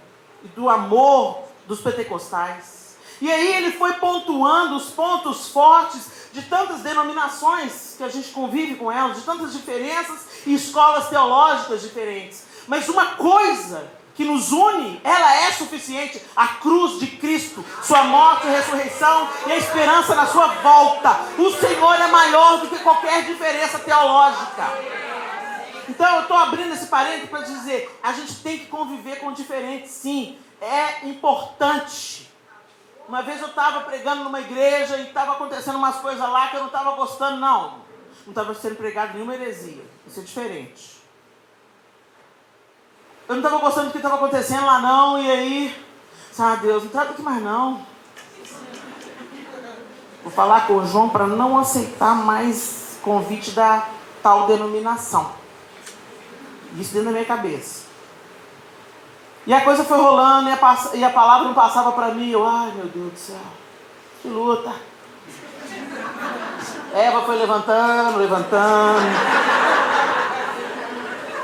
e do amor dos pentecostais. E aí ele foi pontuando os pontos fortes de tantas denominações que a gente convive com elas, de tantas diferenças e escolas teológicas diferentes. Mas uma coisa que nos une, ela é suficiente: a cruz de Cristo, sua morte e ressurreição e a esperança na sua volta. O Senhor é maior do que qualquer diferença teológica. Então eu estou abrindo esse parênteses para dizer, a gente tem que conviver com o diferente, sim, é importante. Uma vez eu estava pregando numa igreja e estava acontecendo umas coisas lá que eu não estava gostando, não. Não estava sendo pregado nenhuma heresia, isso é diferente. Eu não estava gostando do que estava acontecendo lá não, e aí, sabe, Deus, não trata aqui mais não. Vou falar com o João para não aceitar mais convite da tal denominação. Isso dentro da minha cabeça. E a coisa foi rolando e a palavra não passava para mim. Eu, ai meu Deus do céu, que luta. Eva foi levantando.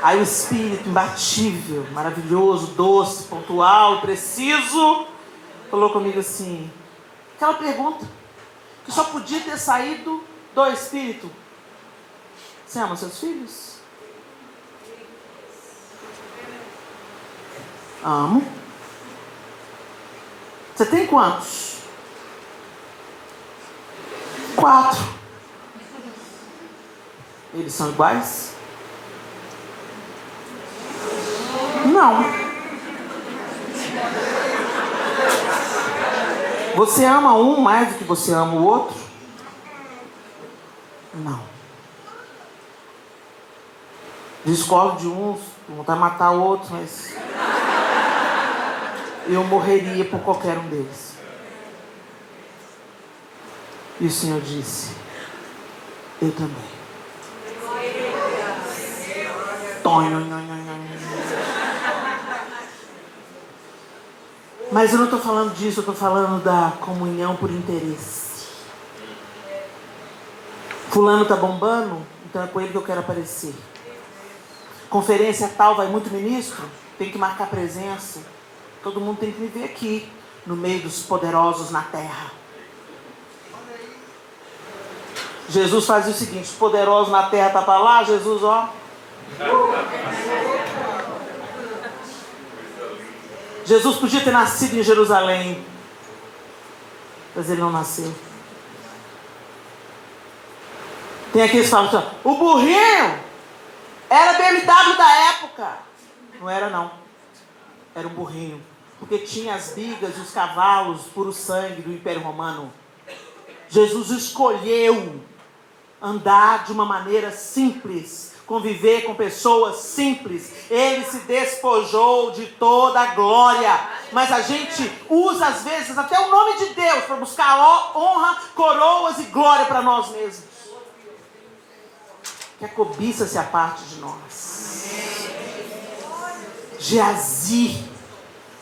Aí o Espírito imbatível, maravilhoso, doce, pontual e preciso, falou comigo assim, aquela pergunta que só podia ter saído do Espírito: você ama seus filhos? Amo. Você tem quantos? 4. Eles são iguais? Não. Você ama um mais do que você ama o outro? Não. Discordo de uns, vontade de matar outros, mas eu morreria por qualquer um deles. E o Senhor disse, eu também. Mas eu não estou falando disso, eu estou falando da comunhão por interesse. Fulano está bombando, então é com ele que eu quero aparecer. Conferência tal, vai muito ministro, tem que marcar presença. Todo mundo tem que me ver aqui, no meio dos poderosos na terra. Jesus fazia o seguinte: os poderosos na terra tá para lá, Jesus, ó. Jesus podia ter nascido em Jerusalém, mas ele não nasceu. Tem aqueles que falam assim: o burrinho era BMW da época. Não era, não. Era um burrinho, porque tinha as bigas e os cavalos puro sangue do Império Romano. Jesus escolheu andar de uma maneira simples, conviver com pessoas simples. Ele se despojou de toda a glória. Mas a gente usa às vezes até o nome de Deus para buscar honra, coroas e glória para nós mesmos. Que a cobiça se aparte de nós. Geazi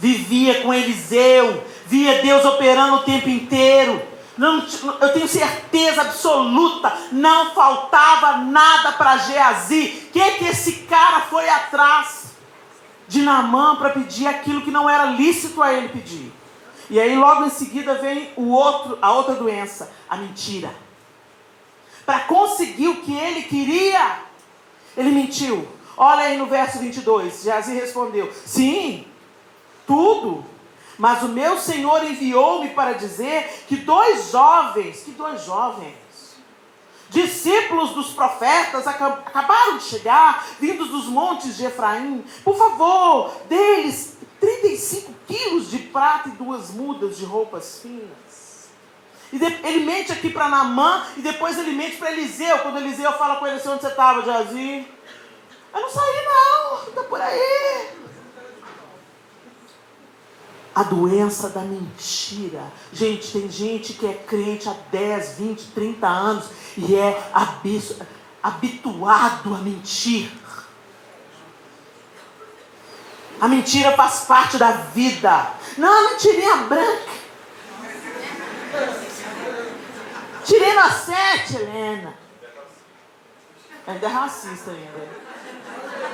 vivia com Eliseu, via Deus operando o tempo inteiro. Não, eu tenho certeza absoluta, não faltava nada para Geazi. Que esse cara foi atrás de Naamã para pedir aquilo que não era lícito a ele pedir? E aí logo em seguida vem a outra doença, a mentira. Para conseguir o que ele queria, ele mentiu. Olha aí no verso 22, Geazi respondeu: sim, tudo. Mas o meu Senhor enviou-me para dizer que dois jovens, discípulos dos profetas, acabaram de chegar, vindos dos montes de Efraim. Por favor, deles 35 quilos de prata e 2 mudas de roupas finas. E ele mente aqui para Naamã, e depois ele mente para Eliseu. Quando Eliseu fala com ele assim: onde você estava, Geazi? Eu não saí não, está por aí. A doença da mentira. Gente, tem gente que é crente há 10, 20, 30 anos e é habituado a mentir. A mentira faz parte da vida. Não, mentirinha branca. Tirei na 7, Helena. Ainda é racista ainda.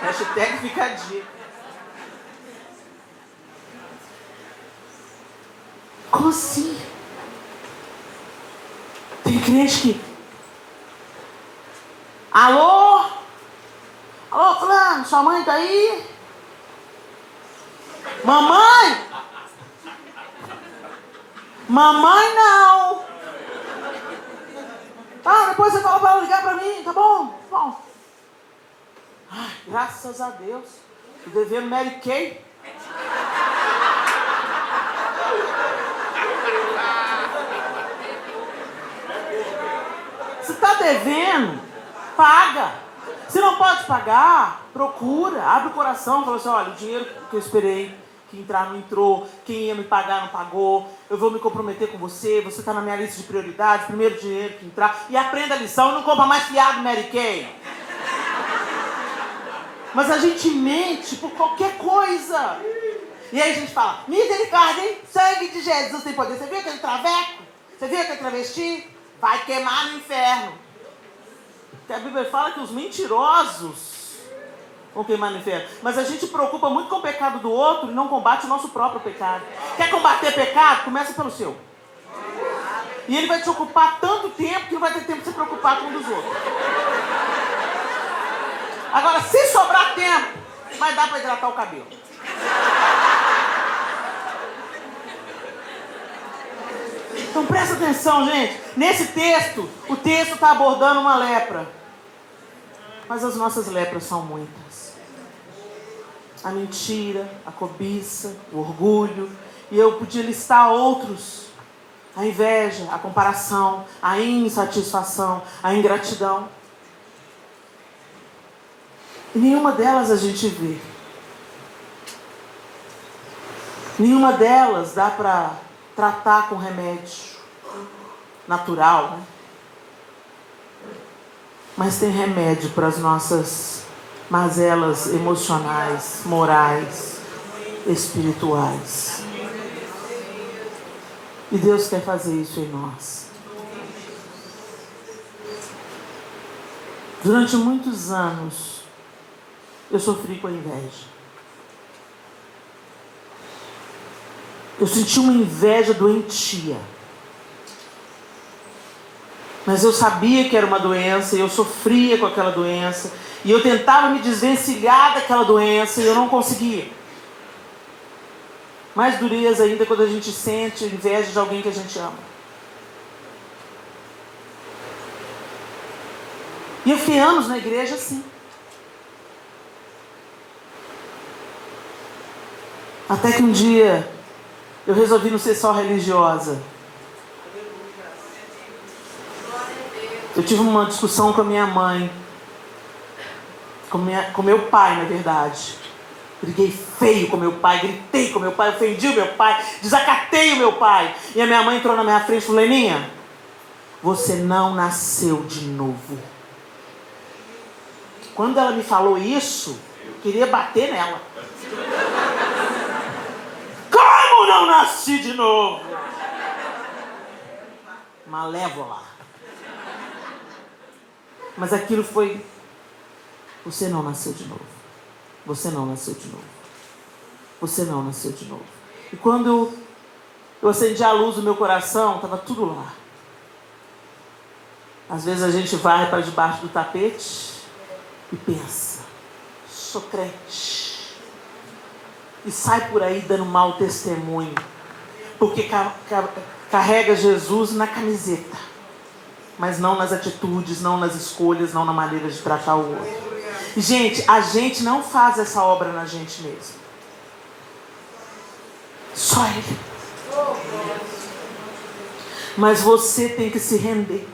Hashtag fica a dica. Como assim? Tem crente que... Alô? Alô, fulano, sua mãe tá aí? Mamãe? Mamãe não. Ah, depois você fala para ela ligar para mim, tá bom? Bom. Ai, graças a Deus. Tô devendo Mary Kay. Se está devendo, paga. Se não pode pagar, procura, abre o coração, fala assim: olha, o dinheiro que eu esperei que entrar não entrou, quem ia me pagar não pagou, eu vou me comprometer com você, você está na minha lista de prioridades, primeiro dinheiro que entrar, e aprenda a lição, não compra mais fiado Mary Kay. Mas a gente mente por qualquer coisa. E aí a gente fala: misericórdia, hein? Sangue de Jesus tem poder. Você viu aquele traveco? Você viu aquele travesti? Vai queimar no inferno. Porque a Bíblia fala que os mentirosos vão queimar no inferno. Mas a gente preocupa muito com o pecado do outro e não combate o nosso próprio pecado. Quer combater pecado? Começa pelo seu. E ele vai te ocupar tanto tempo que não vai ter tempo de se preocupar com um dos outros. Agora, se sobrar tempo, vai dar para hidratar o cabelo. Então presta atenção, gente. Nesse texto, o texto está abordando uma lepra. Mas as nossas lepras são muitas. A mentira, a cobiça, o orgulho. E eu podia listar outros. A inveja, a comparação, a insatisfação, a ingratidão. E nenhuma delas a gente vê. Nenhuma delas dá para tratar com remédio natural, né? Mas tem remédio para as nossas mazelas emocionais, morais, espirituais. E Deus quer fazer isso em nós. Durante muitos anos, eu sofri com a inveja. Eu senti uma inveja doentia. Mas eu sabia que era uma doença, e eu sofria com aquela doença, e eu tentava me desvencilhar daquela doença, e eu não conseguia. Mais dureza ainda quando a gente sente inveja de alguém que a gente ama. E eu fiquei anos na igreja assim. Até que um dia eu resolvi não ser só religiosa. Eu tive uma discussão com a minha mãe, com meu pai, na verdade. Briguei feio com meu pai, gritei com meu pai, ofendi o meu pai, desacatei o meu pai. E a minha mãe entrou na minha frente e falou: Leninha, você não nasceu de novo. Quando ela me falou isso, eu queria bater nela. Como não nasci de novo? Malévola. Mas aquilo foi: você não nasceu de novo. Você não nasceu de novo. Você não nasceu de novo. E quando eu acendi a luz do meu coração, estava tudo lá. Às vezes a gente vai para debaixo do tapete e pensa: sou crente. E sai por aí dando mau testemunho. Porque carrega Jesus na camiseta. Mas não nas atitudes, não nas escolhas, não na maneira de tratar o outro. Gente, a gente não faz essa obra na gente mesmo. Só Ele. Mas você tem que se render.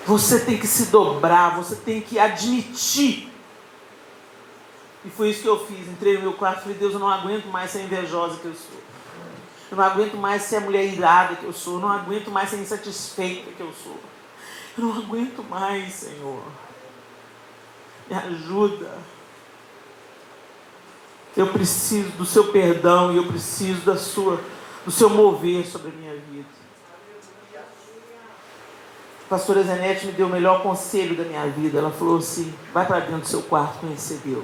Você tem que se dobrar, você tem que admitir. E foi isso que eu fiz. Entrei no meu quarto e falei: Deus, eu não aguento mais ser invejosa que eu sou. Eu não aguento mais ser a mulher irada que eu sou. Eu não aguento mais ser insatisfeita que eu sou. Eu não aguento mais, Senhor. Me ajuda. Eu preciso do seu perdão e eu preciso do seu mover sobre a minha vida. A pastora Zenete me deu o melhor conselho da minha vida. Ela falou assim: vai para dentro do seu quarto conhecer Deus.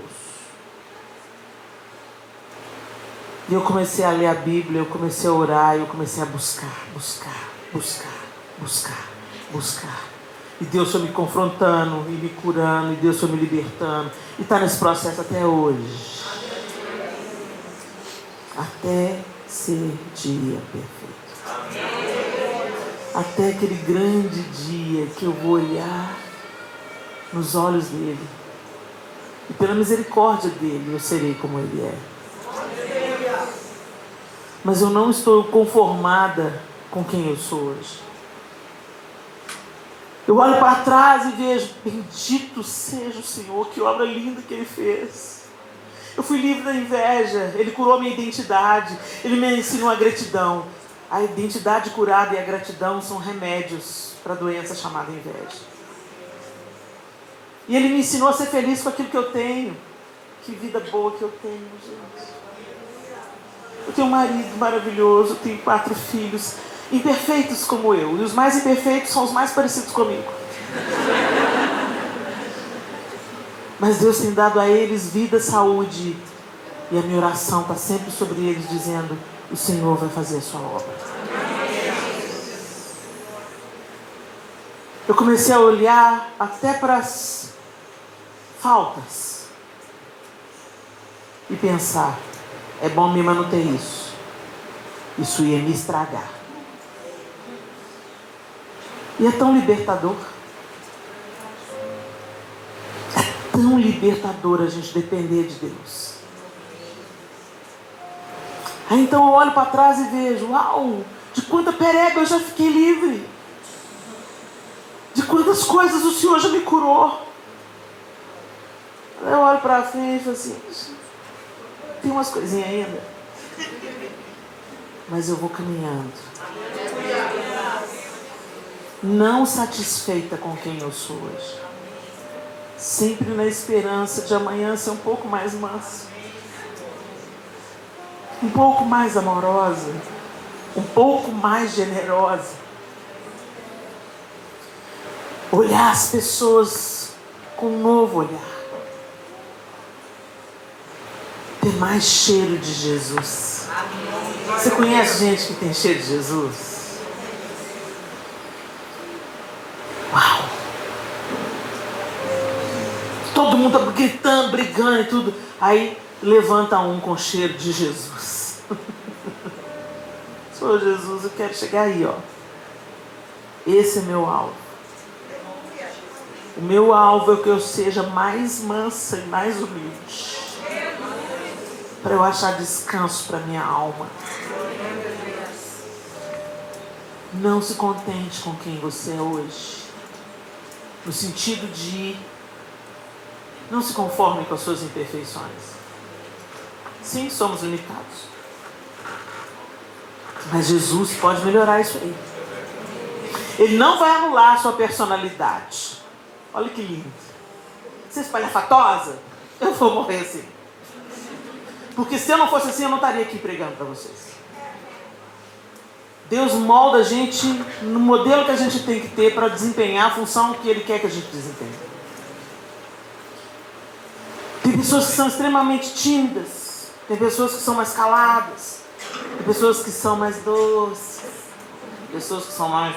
E eu comecei a ler a Bíblia, eu comecei a orar, eu comecei a buscar. E Deus foi me confrontando e me curando, e Deus foi me libertando. E está nesse processo até hoje. Até ser dia perfeito. Até aquele grande dia que eu vou olhar nos olhos dele. E pela misericórdia dele eu serei como ele é. Mas eu não estou conformada com quem eu sou hoje. Eu olho para trás e vejo: bendito seja o Senhor, que obra linda que Ele fez. Eu fui livre da inveja, Ele curou a minha identidade, Ele me ensinou a gratidão. A identidade curada e a gratidão são remédios para a doença chamada inveja. E Ele me ensinou a ser feliz com aquilo que eu tenho. Que vida boa que eu tenho, gente. Eu tenho um marido maravilhoso, eu tenho 4 filhos, imperfeitos como eu. E os mais imperfeitos são os mais parecidos comigo. Mas Deus tem dado a eles vida, saúde. E a minha oração está sempre sobre eles, dizendo: o Senhor vai fazer a sua obra. Eu comecei a olhar até para as faltas. E pensar: é bom mesmo não ter isso. Isso ia me estragar. E é tão libertador. É tão libertador a gente depender de Deus. Aí então eu olho para trás e vejo: uau, de quanta pereba eu já fiquei livre. De quantas coisas o Senhor já me curou. Aí eu olho para frente e falo assim: tem umas coisinhas ainda, mas eu vou caminhando. Não satisfeita com quem eu sou hoje. Sempre na esperança de amanhã ser um pouco mais mansa. Um pouco mais amorosa. Um pouco mais generosa. Olhar as pessoas com um novo olhar. ter mais cheiro de Jesus. Você conhece gente que tem cheiro de Jesus? Uau! Todo mundo tá gritando, brigando e tudo. Aí levanta um com cheiro de Jesus. Senhor Jesus, eu quero chegar aí, ó. Esse é meu alvo. O meu alvo é que eu seja mais mansa e mais humilde, para eu achar descanso para minha alma. Não se contente com quem você é hoje, no sentido de não se conforme com as suas imperfeições. Sim, somos limitados, mas Jesus pode melhorar isso aí. Ele não vai anular a sua personalidade. Olha que lindo. Você é espalhafatosa? Eu vou morrer assim. Porque se eu não fosse assim, eu não estaria aqui pregando para vocês. Deus molda a gente no modelo que a gente tem que ter para desempenhar a função que Ele quer que a gente desempenhe. Tem pessoas que são extremamente tímidas. Tem pessoas que são mais caladas. Tem pessoas que são mais doces. Pessoas que são mais...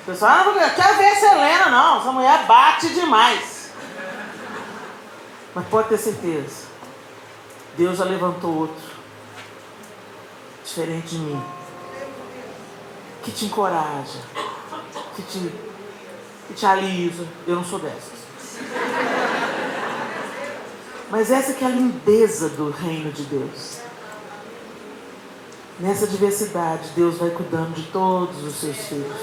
Pessoal, não quero ver essa Helena não. Essa mulher bate demais. Mas pode ter certeza, Deus já levantou outro, diferente de mim, que te encoraja, que te alisa. Eu não sou dessas. Mas essa que é a lindeza do reino de Deus. Nessa diversidade, Deus vai cuidando de todos os seus filhos.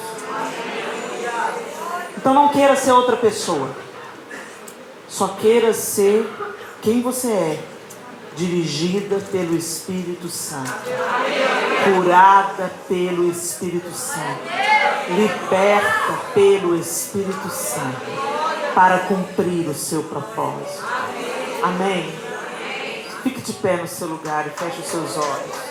Então não queira ser outra pessoa. Só queira ser quem você é, dirigida pelo Espírito Santo, curada pelo Espírito Santo, liberta pelo Espírito Santo, para cumprir o seu propósito. Amém? Fique de pé no seu lugar e feche os seus olhos.